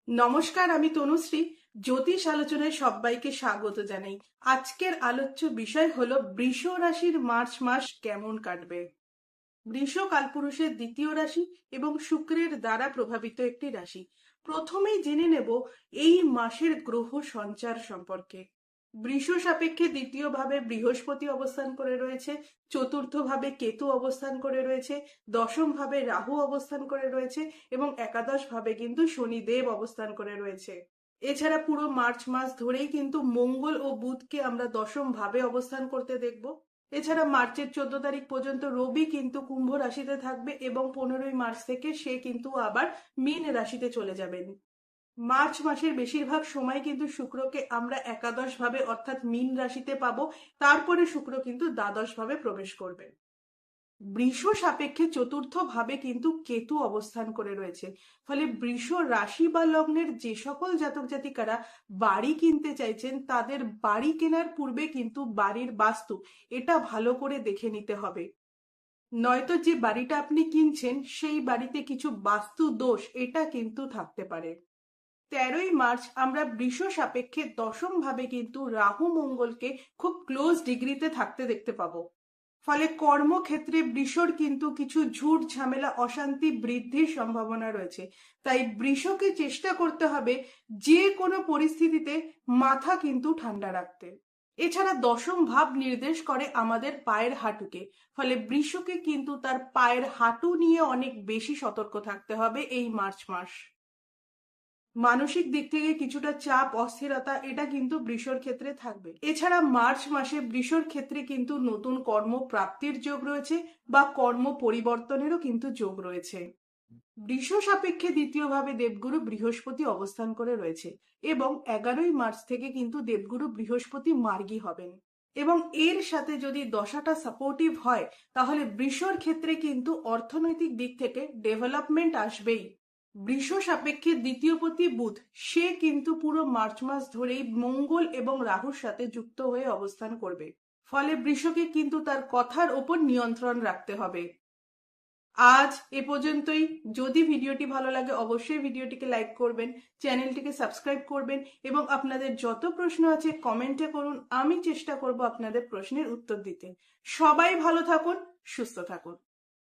নমস্কার, আমি তনুশ্রী। জ্যোতিষ আলোচনায় সবাইকে স্বাগত জানাই। আজকের আলোচ্য বিষয় হলো বৃষ রাশির মার্চ মাস কেমন কাটবে। বৃষ কালপুরুষের দ্বিতীয় রাশি এবং শুক্রের দ্বারা প্রভাবিত একটি রাশি। প্রথমেই জেনে নেব এই মাসের গ্রহ সঞ্চার সম্পর্কে। বৃষ সাপেক্ষে দ্বিতীয় ভাবে বৃহস্পতি অবস্থান করে রয়েছে, চতুর্থ ভাবে কেতু অবস্থান করে রয়েছে, দশম ভাবে রাহু অবস্থান করে রয়েছে এবং একাদশ ভাবে কিন্তু শনিদেব অবস্থান করে রয়েছে। এছাড়া পুরো মার্চ মাস ধরেই কিন্তু মঙ্গল ও বুধকে আমরা দশম ভাবে অবস্থান করতে দেখব। এছাড়া মার্চের 14 তারিখ পর্যন্ত রবি কিন্তু কুম্ভ রাশিতে থাকবে এবং 15ই মার্চ থেকে সে কিন্তু আবার মীন রাশিতে চলে যাবেন। মার্চ মাসের বেশিরভাগ সময় কিন্তু শুক্রকে আমরা একাদশ ভাবে অর্থাৎ মীন রাশিতে পাবো। তারপরে শুক্র কিন্তু দ্বাদশ ভাবে প্রবেশ করবে। বৃষ সাপেক্ষে চতুর্থ ভাবে কিন্তু কেতু অবস্থান করে রয়েছে। ফলে বৃষ রাশি বা লগ্নের যে সকল জাতক জাতিকারা বাড়ি কিনতে চাইছেন তাদের বাড়ি কেনার পূর্বে কিন্তু বাড়ির বাস্তু এটা ভালো করে দেখে নিতে হবে। নয়তো যে বাড়িটা আপনি কিনছেন সেই বাড়িতে কিছু বাস্তু দোষ এটা কিন্তু থাকতে পারে। 13ই মার্চ আমরা বৃষ সাপেক্ষে দশম ভাবে কিন্তু রাহু মঙ্গলকে খুব ক্লোজ ডিগ্রিতে থাকতে দেখতে পাবো। ফলে কর্মক্ষেত্রে বৃষর কিন্তু কিছু ঝুট ঝামেলা অশান্তি বৃদ্ধির সম্ভাবনা রয়েছে। তাই বৃষকে চেষ্টা করতে হবে যে কোনো পরিস্থিতিতে মাথা কিন্তু ঠান্ডা রাখতে। এছাড়া দশম ভাব নির্দেশ করে আমাদের পায়ের হাঁটুকে। ফলে বৃষকে কিন্তু তার পায়ের হাঁটু নিয়ে অনেক বেশি সতর্ক থাকতে হবে এই মার্চ মাস। মানসিক দিক থেকে কিছুটা চাপ অস্থিরতা এটা কিন্তু বৃষর ক্ষেত্রে থাকবে। এছাড়া মার্চ মাসে বৃষর ক্ষেত্রে কিন্তু নতুন কর্ম প্রাপ্তির যোগ রয়েছে বা কর্ম পরিবর্তনেরও কিন্তু যোগ রয়েছে। বৃষ সাপেক্ষে দ্বিতীয়ভাবে দেবগুরু বৃহস্পতি অবস্থান করে রয়েছে এবং 11ই মার্চ থেকে কিন্তু দেবগুরু বৃহস্পতি মার্গী হবেন। এবং এর সাথে যদি দশাটা সাপোর্টিভ হয় তাহলে বৃষর ক্ষেত্রে কিন্তু অর্থনৈতিক দিক থেকে ডেভেলপমেন্ট আসবেই। বৃষ সাপেক্ষে দ্বিতীয়পতি বুধ সে কিন্তু পুরো মার্চ মাস ধরেই মঙ্গল এবং রাহুর সাথে যুক্ত হয়ে অবস্থান করবে। ফলে বৃষকে কিন্তু তার কথার ওপর নিয়ন্ত্রণ রাখতে হবে। আজ এ পর্যন্তই। যদি ভিডিওটি ভালো লাগে অবশ্যই ভিডিওটিকে লাইক করবেন, চ্যানেলটিকে সাবস্ক্রাইব করবেন এবং আপনাদের যত প্রশ্ন আছে কমেন্টে করুন। আমি চেষ্টা করব আপনাদের প্রশ্নের উত্তর দিতে। সবাই ভালো থাকুন, সুস্থ থাকুন।